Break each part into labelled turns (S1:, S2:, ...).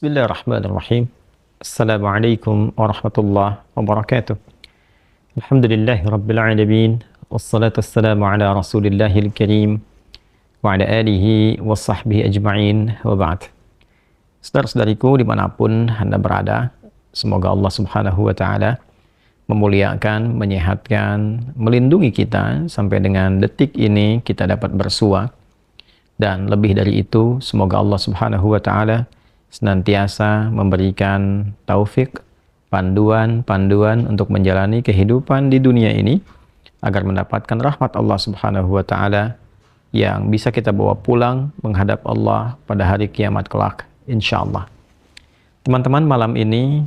S1: Bismillahirrahmanirrahim. Assalamualaikum warahmatullahi wabarakatuh. Alhamdulillahi rabbil alamin. Wassalatu wassalamu ala rasulillahil karim wa ala alihi wa sahbihi ajma'in wa ba'd. Saudara-saudariku dimanapun Anda berada, semoga Allah subhanahu wa ta'ala memuliakan, menyehatkan, melindungi kita sampai dengan detik ini kita dapat bersua. Dan lebih dari itu, semoga Allah subhanahu wa ta'ala senantiasa memberikan taufik, panduan untuk menjalani kehidupan di dunia ini agar mendapatkan rahmat Allah Subhanahu wa taala yang bisa kita bawa pulang menghadap Allah pada hari kiamat kelak insyaallah. Teman-teman, malam ini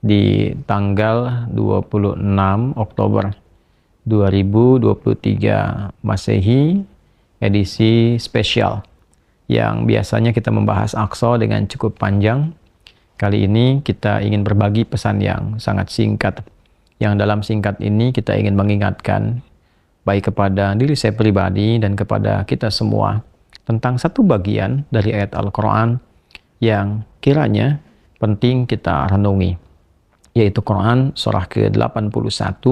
S1: di tanggal 26 Oktober 2023 Masehi, edisi spesial yang biasanya kita membahas Aqsa dengan cukup panjang. Kali ini kita ingin berbagi pesan yang sangat singkat. Yang dalam singkat ini kita ingin mengingatkan baik kepada diri saya pribadi dan kepada kita semua tentang satu bagian dari ayat Al-Quran yang kiranya penting kita renungi, yaitu Quran surah ke-81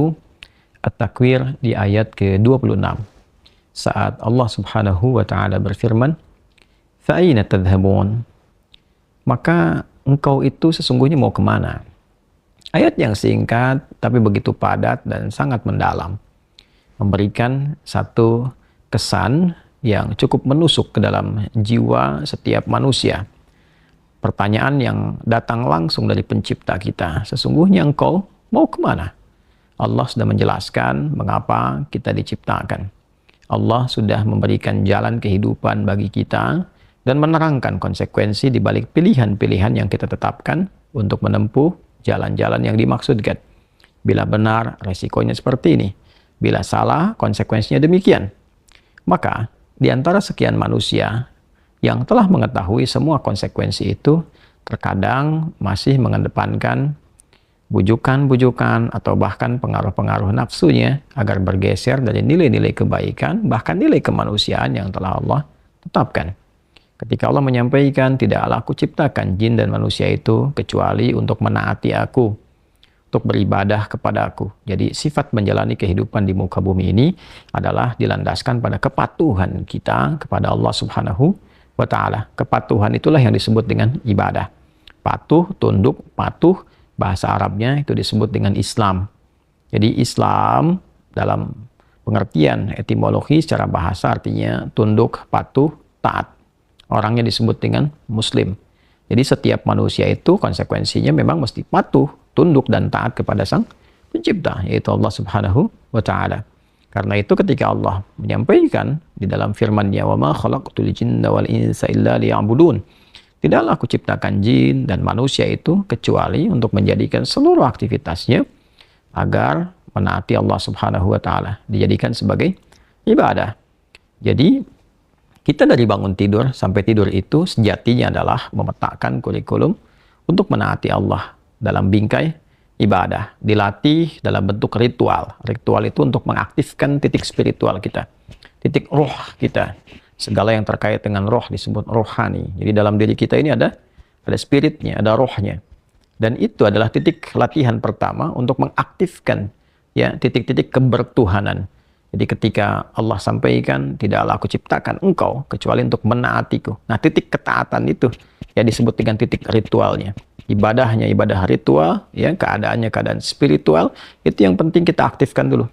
S1: At-Takwir di ayat ke-26. Saat Allah Subhanahu wa ta'ala berfirman, "Fa'aina tadhhabun?" Maka engkau itu sesungguhnya mau kemana? Ayat yang singkat tapi begitu padat dan sangat mendalam, memberikan satu kesan yang cukup menusuk ke dalam jiwa setiap manusia. Pertanyaan yang datang langsung dari pencipta kita, sesungguhnya engkau mau kemana? Allah sudah menjelaskan mengapa kita diciptakan. Allah sudah memberikan jalan kehidupan bagi kita dan menerangkan konsekuensi di balik pilihan-pilihan yang kita tetapkan untuk menempuh jalan-jalan yang dimaksudkan. Bila benar, resikonya seperti ini. Bila salah, konsekuensinya demikian. Maka, di antara sekian manusia yang telah mengetahui semua konsekuensi itu, terkadang masih mengedepankan bujukan-bujukan atau bahkan pengaruh-pengaruh nafsunya agar bergeser dari nilai-nilai kebaikan, bahkan nilai kemanusiaan yang telah Allah tetapkan. Ketika Allah menyampaikan, tidaklah aku ciptakan jin dan manusia itu kecuali untuk menaati aku, untuk beribadah kepada aku. Jadi sifat menjalani kehidupan di muka bumi ini adalah dilandaskan pada kepatuhan kita kepada Allah Subhanahu wa ta'ala. Kepatuhan itulah yang disebut dengan ibadah. Patuh, tunduk, patuh, bahasa Arabnya itu disebut dengan Islam. Jadi Islam dalam pengertian etimologi secara bahasa artinya tunduk, patuh, taat. Orangnya disebut dengan Muslim. Jadi setiap manusia itu konsekuensinya memang mesti patuh, tunduk, dan taat kepada Sang Pencipta, yaitu Allah Subhanahu wa ta'ala. Karena itu ketika Allah menyampaikan di dalam firman-Nya, "Wa ma khalaqtul jinna wal insa illa liya'budun." Tidaklah aku ciptakan jin dan manusia itu kecuali untuk menjadikan seluruh aktivitasnya agar menaati Allah Subhanahu wa ta'ala, dijadikan sebagai ibadah. Jadi kita dari bangun tidur sampai tidur itu sejatinya adalah memetakan kurikulum untuk menaati Allah dalam bingkai ibadah. Dilatih dalam bentuk ritual. Ritual itu untuk mengaktifkan titik spiritual kita, titik roh kita. Segala yang terkait dengan roh disebut rohani. Jadi dalam diri kita ini ada spiritnya, ada rohnya. Dan itu adalah titik latihan pertama untuk mengaktifkan ya titik-titik kebertuhanan. Jadi ketika Allah sampaikan, tidaklah aku ciptakan engkau kecuali untuk menaatiku. Nah, titik ketaatan itu ya disebut dengan titik ritualnya. Ibadahnya ibadah ritual, ya keadaannya keadaan spiritual, itu yang penting kita aktifkan dulu.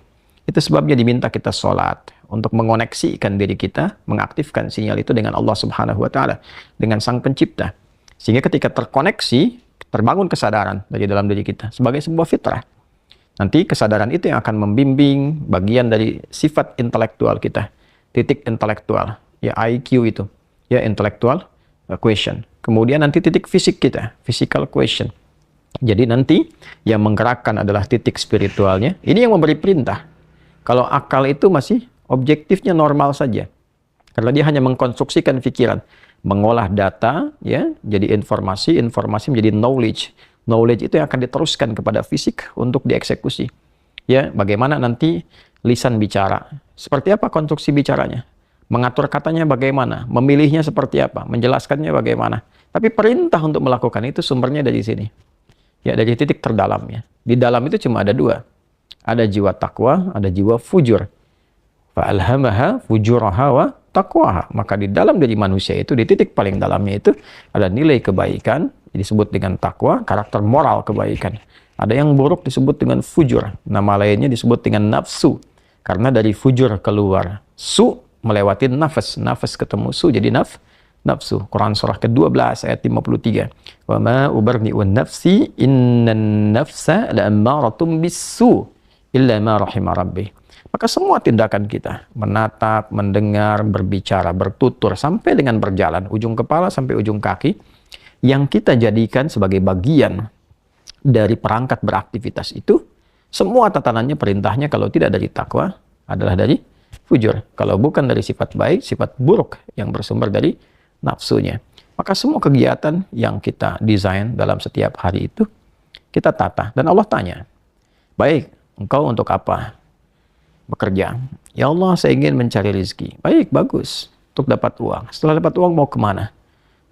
S1: Itu sebabnya diminta kita sholat untuk mengoneksikan diri kita, mengaktifkan sinyal itu dengan Allah Subhanahu wa ta'ala, dengan Sang Pencipta. Sehingga ketika terkoneksi, terbangun kesadaran dari dalam diri kita sebagai sebuah fitrah. Nanti kesadaran itu yang akan membimbing bagian dari sifat intelektual kita, titik intelektual, ya IQ itu, ya intellectual question. Kemudian nanti titik fisik kita, physical question. Jadi nanti yang menggerakkan adalah titik spiritualnya. Ini yang memberi perintah. Kalau akal itu masih objektifnya normal saja, karena dia hanya mengkonstruksikan pikiran, mengolah data, ya jadi informasi menjadi knowledge. Knowledge itu yang akan diteruskan kepada fisik untuk dieksekusi. Ya, bagaimana nanti lisan bicara? Seperti apa konstruksi bicaranya? Mengatur katanya bagaimana? Memilihnya seperti apa? Menjelaskannya bagaimana? Tapi perintah untuk melakukan itu sumbernya dari sini. Ya, dari titik terdalamnya. Di dalam itu cuma ada dua. Ada jiwa takwa, ada jiwa fujur. Fa'alhamaha fujuraha wa taqwaha. Maka di dalam diri manusia itu, di titik paling dalamnya itu, ada nilai kebaikan, disebut dengan takwa, karakter moral kebaikan. Ada yang buruk disebut dengan fujur. Nama lainnya disebut dengan nafsu. Karena dari fujur keluar su, melewati nafas. Nafas ketemu su, jadi nafsu. Quran surah ke-12 ayat 53. Wa ma ubarni'un nafsi innan nafsa la'ammaratum bisu illa ma rahima rabbi. Maka semua tindakan kita, menatap, mendengar, berbicara, bertutur, sampai dengan berjalan, ujung kepala sampai ujung kaki, yang kita jadikan sebagai bagian dari perangkat beraktivitas itu, semua tatanannya, perintahnya kalau tidak dari takwa, adalah dari fujur. Kalau bukan dari sifat baik, sifat buruk yang bersumber dari nafsunya. Maka semua kegiatan yang kita desain dalam setiap hari itu, kita tata. Dan Allah tanya, baik, engkau untuk apa bekerja? Ya Allah, saya ingin mencari rezeki. Baik, bagus. Untuk dapat uang. Setelah dapat uang mau kemana?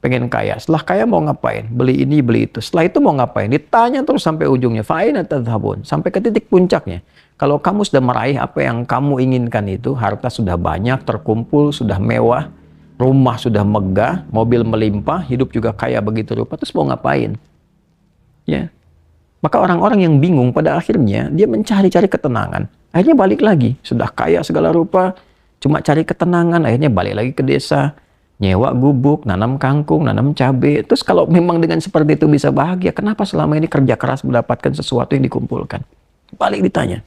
S1: Pengen kaya. Setelah kaya mau ngapain? Beli ini, beli itu. Setelah itu mau ngapain? Ditanya terus sampai ujungnya. Fa'ina tadhhabun. Sampai ke titik puncaknya. Kalau kamu sudah meraih apa yang kamu inginkan itu, harta sudah banyak, terkumpul, sudah mewah, rumah sudah megah, mobil melimpah, hidup juga kaya begitu rupa, terus mau ngapain? Ya. Maka orang-orang yang bingung pada akhirnya dia mencari-cari ketenangan. Akhirnya balik lagi, sudah kaya segala rupa, cuma cari ketenangan, akhirnya balik lagi ke desa, nyewa gubuk, nanam kangkung, nanam cabai. Terus kalau memang dengan seperti itu bisa bahagia, kenapa selama ini kerja keras mendapatkan sesuatu yang dikumpulkan? Balik ditanya.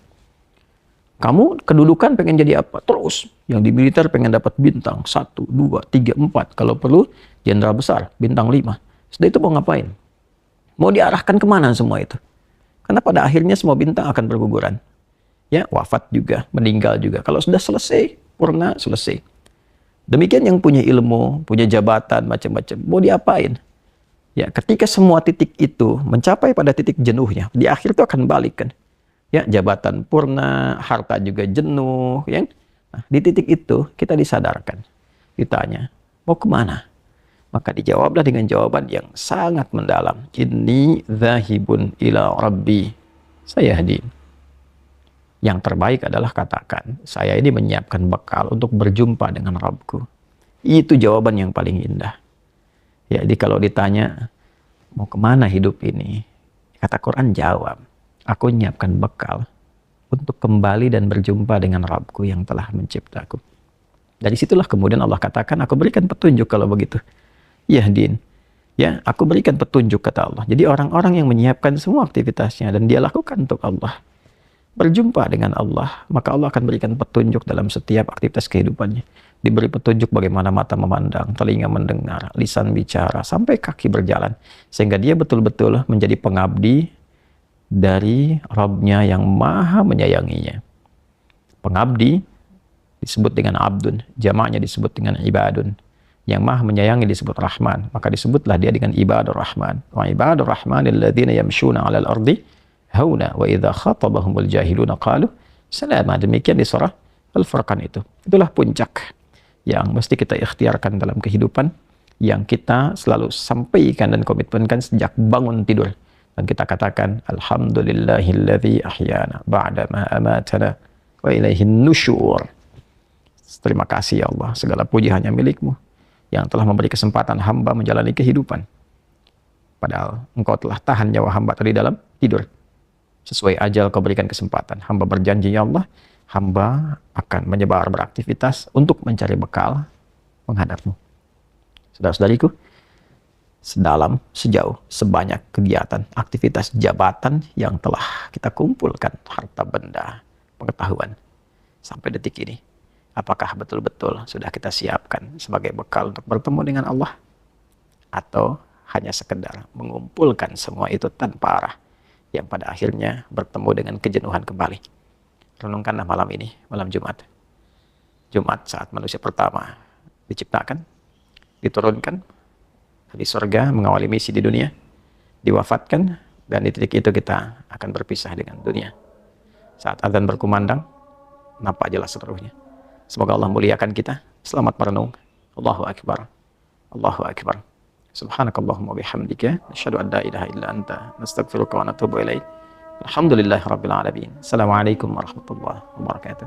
S1: Kamu kedudukan pengen jadi apa? Terus. Yang di militer pengen dapat bintang 1, 2, 3, 4. Kalau perlu jenderal besar, bintang 5. Setelah itu mau ngapain? Mau diarahkan kemana semua itu? Karena pada akhirnya semua bintang akan berguguran. Ya, wafat juga, meninggal juga. Kalau sudah selesai, purna, selesai. Demikian yang punya ilmu, punya jabatan, macam-macam. Mau diapain? Ya, ketika semua titik itu mencapai pada titik jenuhnya, di akhir itu akan balik kan. Ya, jabatan purna, harta juga jenuh, ya. Nah, di titik itu kita disadarkan, ditanya, mau kemana? Maka dijawablah dengan jawaban yang sangat mendalam. Inni dzahibun ila rabbi sayahdi. Yang terbaik adalah katakan, saya ini menyiapkan bekal untuk berjumpa dengan Rabbku. Itu jawaban yang paling indah. Ya, jadi kalau ditanya, mau kemana hidup ini? Kata Quran jawab, aku menyiapkan bekal untuk kembali dan berjumpa dengan Rabbku yang telah menciptaku. Dari situlah kemudian Allah katakan, aku berikan petunjuk kalau begitu. Yahdin. Ya, aku berikan petunjuk kata Allah. Jadi orang-orang yang menyiapkan semua aktivitasnya dan dia lakukan untuk Allah, berjumpa dengan Allah, maka Allah akan berikan petunjuk dalam setiap aktivitas kehidupannya. Diberi petunjuk bagaimana mata memandang, telinga mendengar, lisan bicara, sampai kaki berjalan. Sehingga dia betul-betul menjadi pengabdi dari Rabb-Nya yang maha menyayanginya. Pengabdi disebut dengan abdun, jamaknya disebut dengan ibadun. Yang maha menyayangi disebut Rahman, maka disebutlah dia dengan ibadur Rahman. Wa ibadur Rahmanil ladzina yamshuna 'alal ardi hauna wa idza khatabahumul jahiluna qalu salama. Demikian di surah Al-Furqan itu. Itulah puncak yang mesti kita ikhtiarkan dalam kehidupan, yang kita selalu sampaikan dan komitmenkan sejak bangun tidur. Dan kita katakan alhamdulillahilladzi ahyana ba'da ma amatana wa ilaihin nusyur. Terima kasih ya Allah, segala puji hanya milik-Mu yang telah memberi kesempatan hamba menjalani kehidupan. Padahal Engkau telah tahan nyawa hamba tadi dalam tidur. Sesuai ajal Kau berikan kesempatan. Hamba berjanji ya Allah, hamba akan menyebar beraktivitas untuk mencari bekal menghadap-Mu. Saudara-saudariku, sedalam, sejauh, sebanyak kegiatan, aktivitas, jabatan yang telah kita kumpulkan, harta benda, pengetahuan, sampai detik ini, apakah betul-betul sudah kita siapkan sebagai bekal untuk bertemu dengan Allah? Atau hanya sekedar mengumpulkan semua itu tanpa arah, yang pada akhirnya bertemu dengan kejenuhan kembali? Renungkanlah malam ini, malam Jumat. Jumat saat manusia pertama diciptakan, diturunkan di surga mengawali misi di dunia, diwafatkan, dan di titik itu kita akan berpisah dengan dunia. Saat adzan berkumandang, nampak jelas seluruhnya. Semoga Allah muliakan kita. Selamat merenung. Allahu Akbar. Allahu Akbar. Subhanakallahumma bihamdika asyhadu an la ilaha illa anta nastaghfiruka wa natubu ilaik. Alhamdulillahirabbil alamin. Assalamualaikum warahmatullahi wabarakatuh.